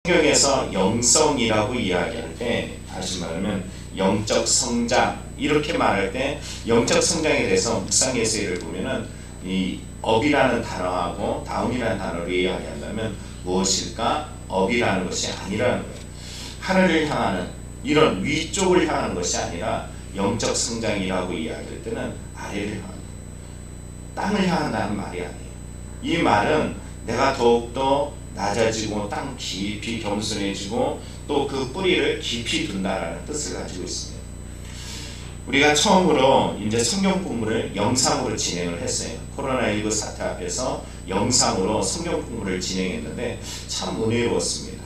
성경에서 영성이라고 이야기할 때, 다시 말하면 영적 성장, 이렇게 말할 때 영적 성장에 대해서 묵상 에세이를 보면은 이 업이라는 단어하고 다운이라는 단어로 이야기한다면 무엇일까? 업이라는 것이 아니라는 거예요. 하늘을 향하는, 이런 위쪽을 향하는 것이 아니라 영적 성장이라고 이야기할 때는 아래를 향하는, 땅을 향한다는 말이 아니에요. 이 말은 내가 더욱더 낮아지고 땅 깊이 겸손해지고 또 그 뿌리를 깊이 둔다라는 뜻을 가지고 있습니다. 우리가 처음으로 이제 성경 공부를 영상으로 진행을 했어요. 코로나19 사태 앞에서 영상으로 성경 공부를 진행했는데 참 은혜로웠습니다.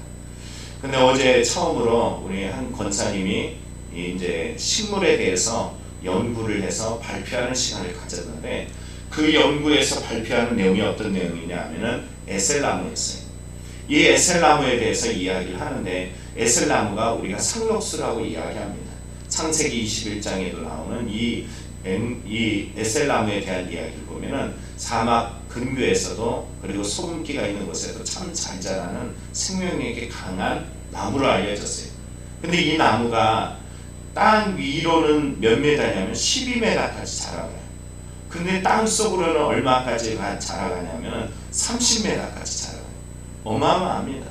근데 어제 처음으로 우리 한 권사님이 이제 식물에 대해서 연구를 해서 발표하는 시간을 가졌는데, 그 연구에서 발표하는 내용이 어떤 내용이냐 하면은 에셀나무였어요. 이 에셀나무에 대해서 이야기를 하는데, 에셀나무가 우리가 상록수라고 이야기합니다. 창세기 21장에도 나오는 이 에셀나무에 대한 이야기를 보면은 사막 근교에서도, 그리고 소금기가 있는 곳에도 참 잘 자라는 생명력이 강한 나무로 알려졌어요. 근데 이 나무가 땅 위로는 몇 메다냐면 12m까지 자라가요. 근데 땅 속으로는 얼마까지 자라가냐면 30m까지 자라가요. 어마어마합니다.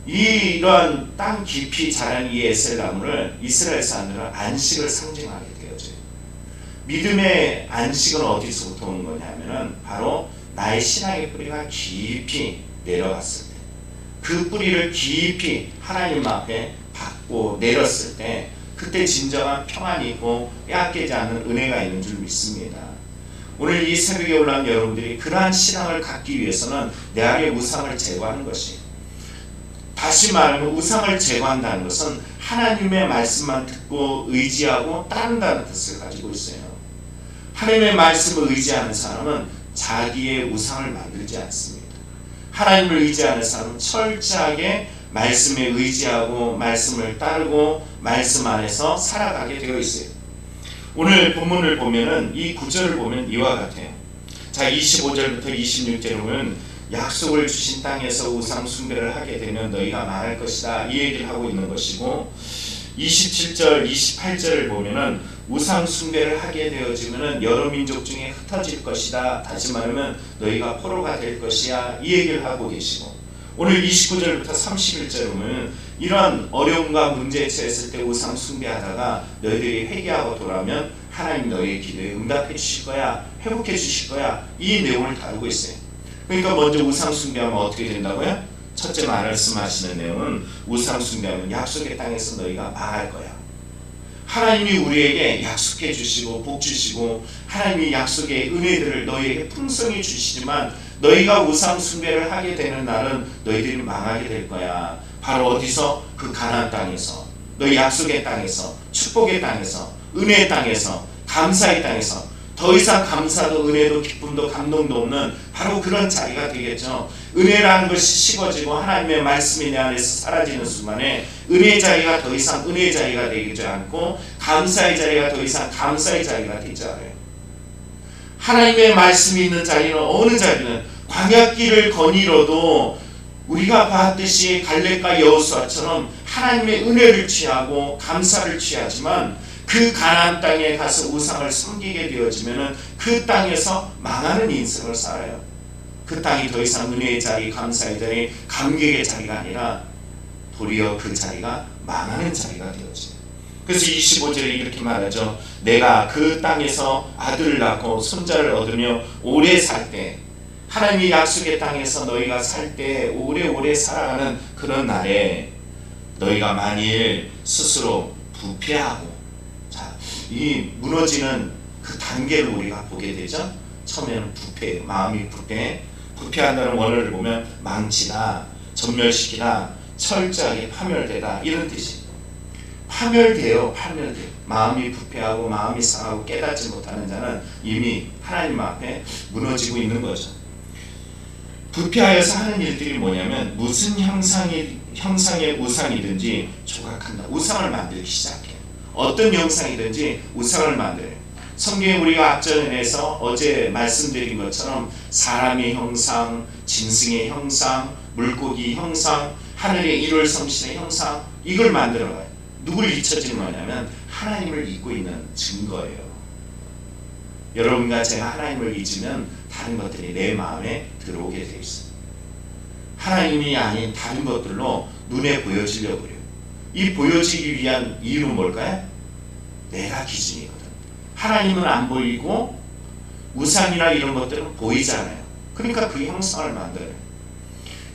이러한 땅 깊이 자란 이 에셀나무를 이스라엘 사람들은 안식을 상징하게 되어져요. 믿음의 안식은 어디서부터 오는 거냐면은 바로 나의 신앙의 뿌리가 깊이 내려갔을 때, 그 뿌리를 깊이 하나님 앞에 받고 내렸을 때, 그때 진정한 평안이 있고 빼앗기지 않는 은혜가 있는 줄 믿습니다. 오늘 이 새벽에 올라온 여러분들이 그러한 신앙을 갖기 위해서는 내 안에 우상을 제거하는 것이, 다시 말하면 우상을 제거한다는 것은 하나님의 말씀만 듣고 의지하고 따른다는 뜻을 가지고 있어요. 하나님의 말씀을 의지하는 사람은 자기의 우상을 만들지 않습니다. 하나님을 의지하는 사람은 철저하게 말씀에 의지하고 말씀을 따르고 말씀 안에서 살아가게 되어 있어요. 오늘 본문을 보면은 이 구절을 보면 이와 같아요. 자, 25절부터 26절을 보면 약속을 주신 땅에서 우상 숭배를 하게 되면 너희가 망할 것이다, 이 얘기를 하고 있는 것이고, 27절, 28절을 보면은 우상 숭배를 하게 되어지면은 여러 민족 중에 흩어질 것이다, 다시 말하면 너희가 포로가 될 것이야, 이 얘기를 하고 계시고, 오늘 29절부터 31절을 보면 이런 어려움과 문제에 처했을 때 우상 숭배하다가 너희들이 회개하고 돌아오면 하나님 너희의 기도에 응답해 주실 거야, 회복해 주실 거야, 이 내용을 다루고 있어요. 그러니까 먼저 우상 숭배하면 어떻게 된다고요? 첫째 말씀하시는 내용은 우상 숭배하면 약속의 땅에서 너희가 망할 거야. 하나님이 우리에게 약속해 주시고 복 주시고 하나님이 약속의 은혜들을 너희에게 풍성히 주시지만, 너희가 우상 숭배를 하게 되는 날은 너희들이 망하게 될 거야. 바로 어디서? 그 가나안 땅에서, 너희 약속의 땅에서, 축복의 땅에서, 은혜의 땅에서, 감사의 땅에서, 더 이상 감사도 은혜도 기쁨도 감동도 없는 바로 그런 자리가 되겠죠. 은혜라는 것이 식어지고 하나님의 말씀이 내 안에서 사라지는 순간에 은혜의 자리가 더 이상 은혜의 자리가 되지 않고, 감사의 자리가 더 이상 감사의 자리가 되지 않아요. 하나님의 말씀이 있는 자리는 어느 자리는 광야길을 거닐어도 우리가 봤듯이 갈렙과 여호수아처럼 하나님의 은혜를 취하고 감사를 취하지만, 그 가나안 땅에 가서 우상을 섬기게 되어지면은 그 땅에서 망하는 인생을 살아요. 그 땅이 더 이상 은혜의 자리, 감사의 자리, 감격의 자리가 아니라 도리어 그 자리가 망하는 자리가 되어져요. 그래서 25절에 이렇게 말하죠. 내가 그 땅에서 아들을 낳고 손자를 얻으며 오래 살 때, 하나님의 약속의 땅에서 너희가 살 때 오래오래 살아가는 그런 날에 너희가 만일 스스로 부패하고, 이 무너지는 그 단계를 우리가 보게 되죠. 처음에는 부패, 마음이 부패한다는 원어를 보면 망치다, 전멸시키다, 철저하게 파멸되다, 이런 뜻입니다. 파멸돼요. 마음이 부패하고 마음이 상하고 깨닫지 못하는 자는 이미 하나님 앞에 무너지고 있는 거죠. 부패하여서 하는 일들이 뭐냐면 무슨 형상의 우상이든지 조각한다. 우상을 만들기 시작해요. 어떤 형상이든지 우상을 만들어요. 성경에 우리가 앞전에서 어제 말씀드린 것처럼 사람의 형상, 짐승의 형상, 물고기 형상, 하늘의 일월 성신의 형상, 이걸 만들어가요. 누굴 잊혀지는 거냐면 하나님을 잊고 있는 증거예요. 여러분과 제가 하나님을 잊으면 다른 것들이 내 마음에 들어오게 되어 있어요. 하나님이 아닌 다른 것들로 눈에 보여지려고 그래요. 이 보여지기 위한 이유는 뭘까요? 내가 기준이거든. 하나님은 안 보이고 우상이나 이런 것들은 보이잖아요. 그러니까 그 형상을 만들어요.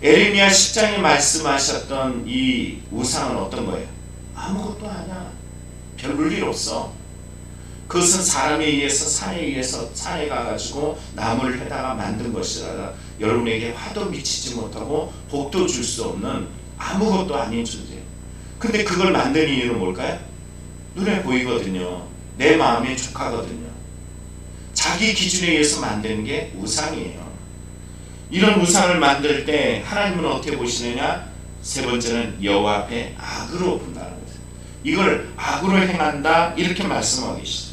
에레미야 10장에 말씀하셨던 이 우상은 어떤 거예요? 아무것도 아니야. 별 일 없어. 그것은 사람에 의해서 산에 가가지고 나무를 해다가 만든 것이라 여러분에게 화도 미치지 못하고 복도 줄 수 없는 아무것도 아닌 존재예요. 근데 그걸 만든 이유는 뭘까요? 눈에 보이거든요. 내 마음에 족하거든요. 자기 기준에 의해서 만드는 게 우상이에요. 이런 우상을 만들 때 하나님은 어떻게 보시느냐? 세 번째는 여호와 앞에 악으로 본다는 거예요. 이걸 악으로 행한다 이렇게 말씀하고 계시죠.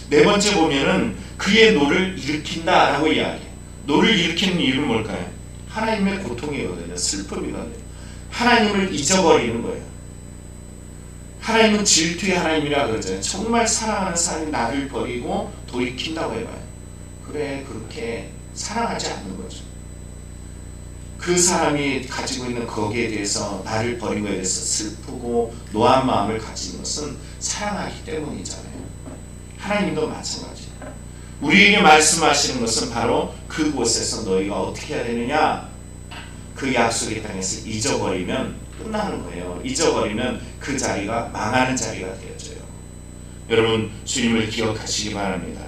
네 번째 보면은 그의 노를 일으킨다라고 이야기해요. 노를 일으키는 이유는 뭘까요? 하나님의 고통이거든요. 슬픔이거든요. 하나님을 잊어버리는 거예요. 하나님은 질투의 하나님이라 그러잖아요. 정말 사랑하는 사람이 나를 버리고 돌이킨다고 해봐요. 그래, 그렇게 사랑하지 않는 거죠. 그 사람이 가지고 있는 거기에 대해서 나를 버린 것에 대해서 슬프고 노한 마음을 가지는 것은 사랑하기 때문이잖아요. 하나님도 마찬가지예요. 우리에게 말씀하시는 것은 바로 그곳에서 너희가 어떻게 해야 되느냐? 그 약속의 땅에서 잊어버리면 끝나는 거예요. 잊어버리면 그 자리가 망하는 자리가 되어져요. 여러분 주님을 기억하시기 바랍니다.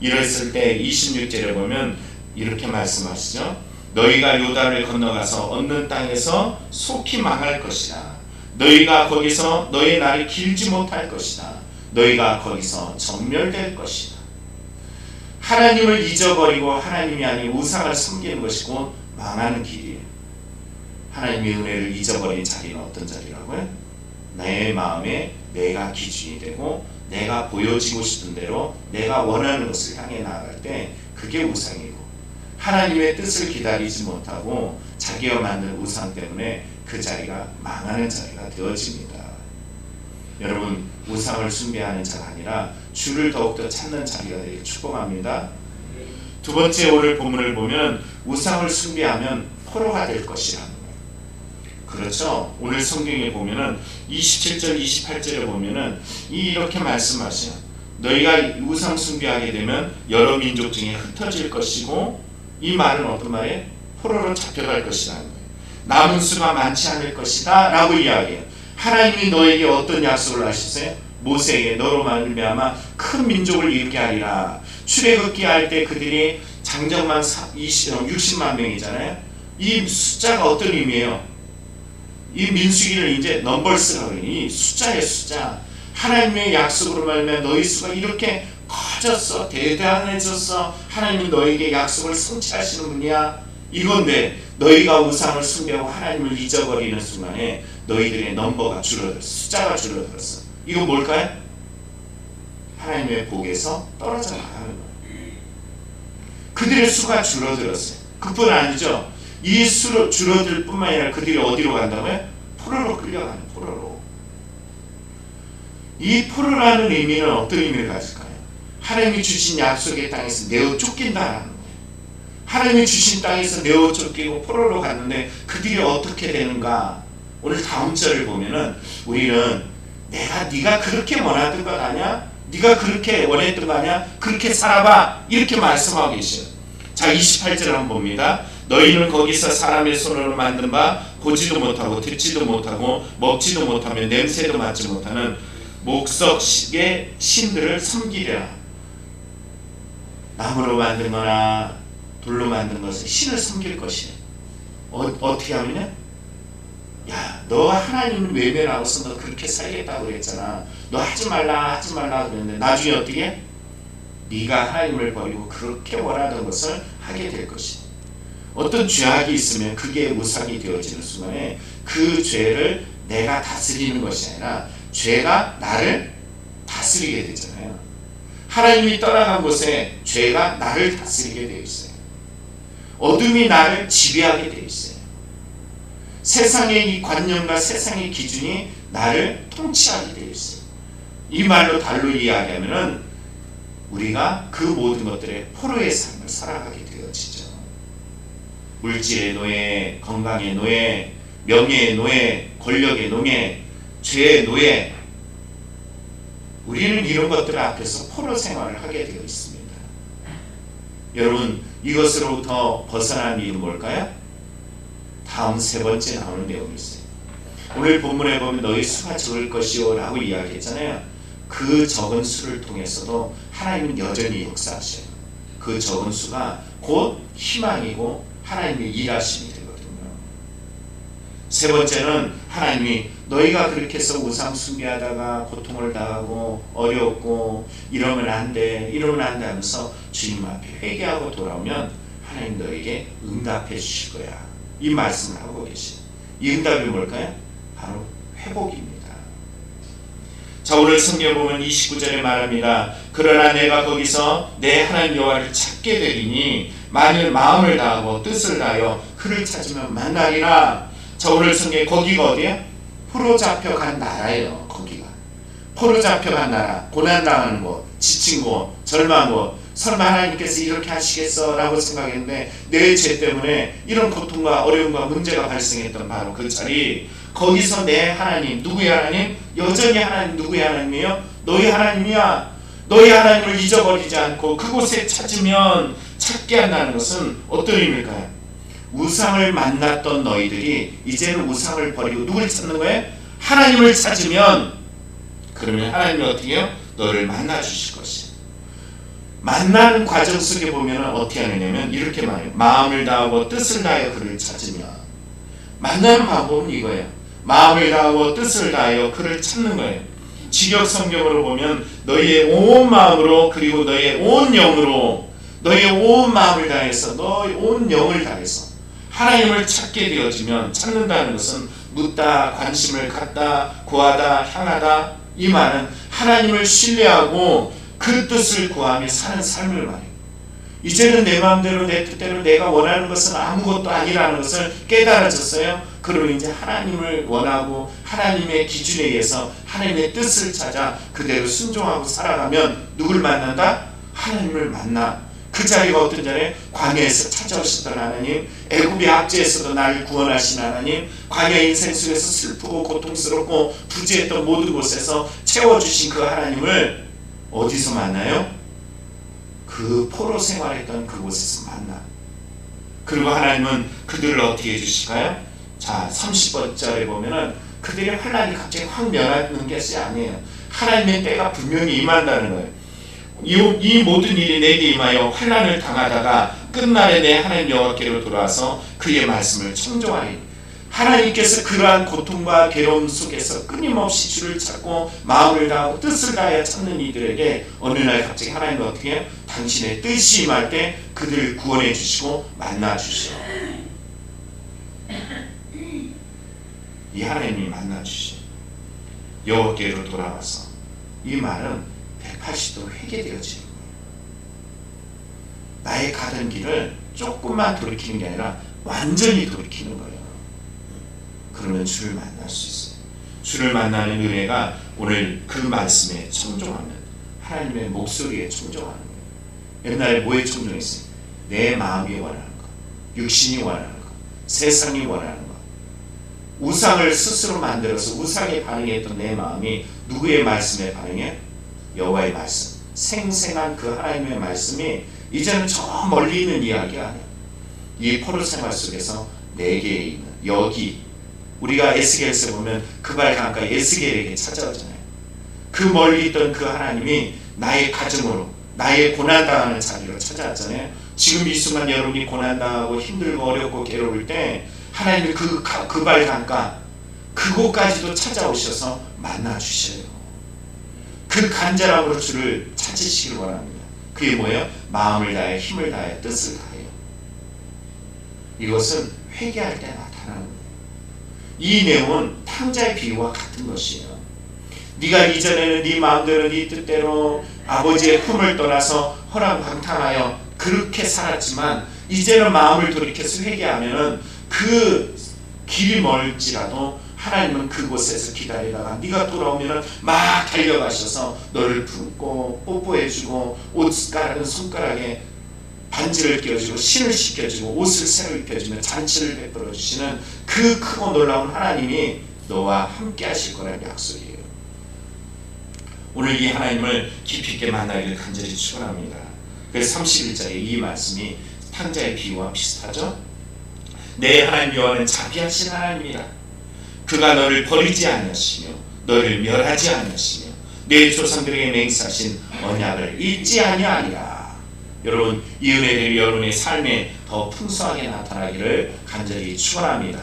이랬을 때 26절에 보면 이렇게 말씀하시죠. 너희가 요단을 건너가서 얻는 땅에서 속히 망할 것이다. 너희가 거기서 너희 날이 길지 못할 것이다. 너희가 거기서 전멸될 것이다. 하나님을 잊어버리고 하나님이 아닌 우상을 섬기는 것이 곧 망하는 길이에요. 하나님의 은혜를 잊어버린 자리는 어떤 자리라고요? 내 마음에 내가 기준이 되고 내가 보여지고 싶은 대로 내가 원하는 것을 향해 나아갈 때 그게 우상이고, 하나님의 뜻을 기다리지 못하고 자기가 만든 우상 때문에 그 자리가 망하는 자리가 되어집니다. 여러분 우상을 숭배하는 자가 아니라 주를 더욱더 찾는 자리가 되길 축복합니다. 두 번째 오늘 본문을 보면 우상을 숭배하면 포로가 될 것이라는 거예요. 그렇죠? 오늘 성경에 보면은 27절 28절에 보면은 이렇게 말씀하셔요. 너희가 우상 숭배하게 되면 여러 민족 중에 흩어질 것이고, 이 말은 어떤 말이에요? 포로로 잡혀갈 것이라는 거예요. 남은 수가 많지 않을 것이다 라고 이야기해요. 하나님이 너에게 어떤 약속을 하셨어요? 모세에게 너로 말미암아 큰 민족을 이루게 하리라. 출애굽기 할 때 그들이 장정만 60만 명이잖아요. 이 숫자가 어떤 의미예요? 이 민수기를 이제 넘버스라고 해요. 이 숫자의 숫자. 하나님의 약속으로 말하면 너희 수가 이렇게 커졌어, 대단해졌어. 하나님은 너에게 약속을 성취하시는 분이야. 이건데 너희가 우상을 숭배하고 하나님을 잊어버리는 순간에 너희들의 넘버가 줄어들었어, 숫자가 줄어들었어. 이건 뭘까요? 하나님의 복에서 떨어져 나가는 거예요. 그들의 수가 줄어들었어요. 그뿐 아니죠. 이 수로 줄어들 뿐만 아니라 그들이 어디로 간다고요? 포로로 끌려가는, 포로로. 이 포로라는 의미는 어떤 의미를 가질까요? 하나님이 주신 약속의 땅에서 내어 쫓긴다라는 거예요. 하나님이 주신 땅에서 내어 쫓기고 포로로 갔는데 그들이 어떻게 되는가? 오늘 다음 절을 보면은 우리는 네가 그렇게 원하던 것 아니야? 네가 그렇게 원했던 거 아니야? 그렇게 살아봐. 이렇게 말씀하고 계셔요. 자, 28절 한번 봅니다. 너희는 거기서 사람의 손으로 만든 바 보지도 못하고 듣지도 못하고 먹지도 못하며 냄새도 맡지 못하는 목석의 신들을 섬기랴. 나무로 만든 거나 돌로 만든 것을 신을 섬길 것이래. 어떻게 하면요? 야, 너 하나님을 외면하고서 너 그렇게 살겠다고 그랬잖아. 너 하지 말라 그랬는데 나중에 어떻게 해? 네가 하나님을 버리고 그렇게 원하던 것을 하게 될 것이다. 어떤 죄악이 있으면 그게 우상이 되어지는 순간에 그 죄를 내가 다스리는 것이 아니라 죄가 나를 다스리게 되잖아요. 하나님이 떠나간 곳에 죄가 나를 다스리게 되어 있어요. 어둠이 나를 지배하게 되어 있어요. 세상의 이 관념과 세상의 기준이 나를 통치하게 되어 있어요. 이 말로 달로 이야기하면은 우리가 그 모든 것들의 포로의 삶을 살아가게 되어지죠. 물질의 노예, 건강의 노예, 명예의 노예, 권력의 노예, 죄의 노예, 우리는 이런 것들 앞에서 포로 생활을 하게 되어 있습니다. 여러분, 이것으로부터 벗어난 이유는 뭘까요? 다음 세 번째 나오는 내용이 있어요. 오늘 본문에 보면 너희 수가 적을 것이요 라고 이야기했잖아요. 그 적은 수를 통해서도 하나님은 여전히 역사하셔요. 그 적은 수가 곧 희망이고 하나님의 일하심이 되거든요. 세 번째는 하나님이 너희가 그렇게 해서 우상 숭배하다가 고통을 당하고 어렵고 이러면 안 돼 하면서 주님 앞에 회개하고 돌아오면 하나님 너에게 응답해 주실 거야. 이 말씀을 하고 계시죠. 이 응답이 뭘까요? 바로 회복입니다. 자, 오늘 성경 보면 29절에 말합니다. 그러나 내가 거기서 내 하나님 여호와를 찾게 되리니 만일 마음을 다하고 뜻을 다하여 그를 찾으면 만나리라. 자, 오늘 성경 거기가 어디야? 포로 잡혀간 나라예요. 거기가 포로 잡혀간 나라, 고난당하는 곳, 지친 곳, 절망한 곳. 설마 하나님께서 이렇게 하시겠어? 라고 생각했는데 내 죄 때문에 이런 고통과 어려움과 문제가 발생했던 바로 그 자리, 거기서 내 하나님, 누구의 하나님? 여전히 하나님, 누구의 하나님이에요? 너희 하나님이야. 너희 하나님을 잊어버리지 않고 그곳에 찾으면, 찾게 한다는 것은 어떤 의미일까요? 우상을 만났던 너희들이 이제는 우상을 버리고 누구를 찾는 거예요? 하나님을 찾으면, 그러면 하나님이 어떻게 해요? 너를 만나 주실 것이에요. 만나는 과정 속에 보면 어떻게 하느냐면 이렇게 말해요. 마음을 다하고 뜻을 다하여 그를 찾으면. 만나는 방법은 이거예요. 마음을 다하고 뜻을 다하여 그를 찾는 거예요. 직역 성경으로 보면 너희의 온 마음으로, 그리고 너희의 온 영으로, 너희의 온 마음을 다해서, 너희 온 영을 다해서 하나님을 찾게 되어지면, 찾는다는 것은 묻다, 관심을 갖다, 구하다, 향하다, 이 말은 하나님을 신뢰하고 그 뜻을 구하며 사는 삶을 말해요. 이제는 내 마음대로 내 뜻대로 내가 원하는 것은 아무것도 아니라는 것을 깨달아졌어요. 그러면 이제 하나님을 원하고 하나님의 기준에 의해서 하나님의 뜻을 찾아 그대로 순종하고 살아가면 누굴 만난다? 하나님을 만나. 그 자리가 어떤 자리에? 광야에서 찾아오셨던 하나님, 애굽의 압제에서도 나를 구원하신 하나님, 광야 인생 속에서 슬프고 고통스럽고 부재했던 모든 곳에서 채워주신 그 하나님을 어디서 만나요? 그 포로 생활했던 그곳에서 만나. 그리고 하나님은 그들을 어떻게 해주실까요? 자, 30절에 보면은 그들의 환난이 갑자기 확 면하는 것이 아니에요. 하나님의 때가 분명히 임한다는 거예요. 이 모든 일이 내게 임하여 환난을 당하다가 끝날에 내 하나님 여호와께로 돌아와서 그의 말씀을 청종하리. 하나님께서 그러한 고통과 괴로움 속에서 끊임없이 주를 찾고 마음을 다하고 뜻을 다하여 찾는 이들에게 어느 날 갑자기 하나님은 어떻게 해요? 당신의 뜻이 임할 때 그들을 구원해 주시고 만나 주시오. 이 하나님이 만나 주시오. 여호와께로 돌아와서, 이 말은 180도 회개되어지는 거예요. 나의 가던 길을 조금만 돌이키는 게 아니라 완전히 돌이키는 거예요. 그러면 주를 만날 수 있어요. 주를 만나는 은혜가 오늘 그 말씀에 청종하면, 하나님의 목소리에 청종하는 거예요. 옛날에 뭐에 청종했어요? 내 마음이 원하는 것, 육신이 원하는 것, 세상이 원하는 것, 우상을 스스로 만들어서 우상에 반응했던 내 마음이 누구의 말씀에 반응해? 여호와의 말씀, 생생한 그 하나님의 말씀이 이제는 저 멀리 있는 이야기가 아니에요. 이 포로 생활 속에서 내게 있는, 여기 우리가 에스겔에서 보면 그발 강가에 에스겔에게 찾아오잖아요. 그 멀리 있던 그 하나님이 나의 가정으로, 나의 고난당하는 자리로 찾아왔잖아요. 지금 이 순간 여러분이 고난당하고 힘들고 어렵고 괴로울 때 하나님이 그발 강가, 그곳까지도 찾아오셔서 만나주셔요. 그 간절함으로 주를 찾으시길 원합니다. 그게 뭐예요? 마음을 다해, 힘을 다해, 뜻을 다해요. 이것은 회개할 때 나타나는 거예요. 이 내용은 탕자의 비유와 같은 것이에요. 네가 이전에는 네 마음대로 네 뜻대로 아버지의 품을 떠나서 허랑방탕하여 그렇게 살았지만 이제는 마음을 돌이켜서 회개하면은 그 길이 멀지라도 하나님은 그곳에서 기다리다가 네가 돌아오면 막 달려가셔서 너를 품고 뽀뽀해주고 옷가락은 손가락에 반지를 끼워주고 신을 씻겨주고 옷을 새로 입혀주며 잔치를 베풀어 주시는 그 크고 놀라운 하나님이 너와 함께 하실 거라는 약속이에요. 오늘 이 하나님을 깊이 있게 만나기를 간절히 축원합니다. 그래서 31절에 이 말씀이 탕자의 비유와 비슷하죠. 내 하나님 여호와는 자비하신 하나님이라. 그가 너를 버리지 아니하시며 너를 멸하지 아니하시며 내 조상들에게 맹세하신 언약을 잊지 아니하리라. 여러분, 이 은혜들이 여러분의 삶에 더 풍성하게 나타나기를 간절히 축원합니다.